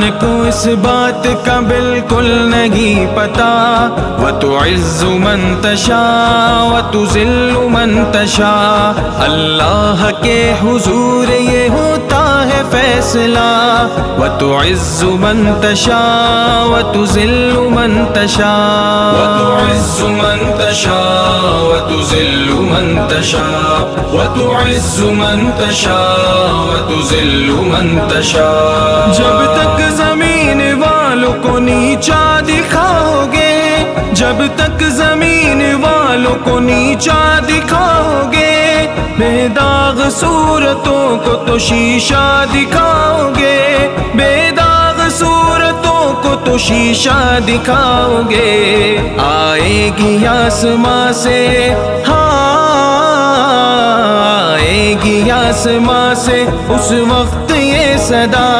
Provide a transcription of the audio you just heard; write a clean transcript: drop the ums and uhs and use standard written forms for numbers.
ان کو اس بات کا بالکل نہیں پتا، وَتُعِزُّ مَن تَشَاءُ وَتُذِلُّ مَن تَشَاءُ، اللہ کے حضور یہ ہوتا ہے فیصلہ، وَتُعِزُّ مَن تَشَاءُ وَتُذِلُّ مَن تَشَاءُ، وَتُعِزُّ مَن تَشَاءُ وَتُذِلُّ مَن تَشَاءُ، وَتُعِزُّ مَن تَشَاءُ وَتُذِلُّ مَن تَشَاءُ۔ جب تک زمین والوں کو نیچا دکھاؤ گے، جب تک زمین والوں کو نیچا دکھاؤ گے، بے داغ صورتوں کو تو شیشہ دکھاؤ گے، بے داغ صورتوں کو تو شیشہ دکھاؤ گے، آئے گی آسماں سے، آئے گی آسماں سے اس وقت یہ صدا،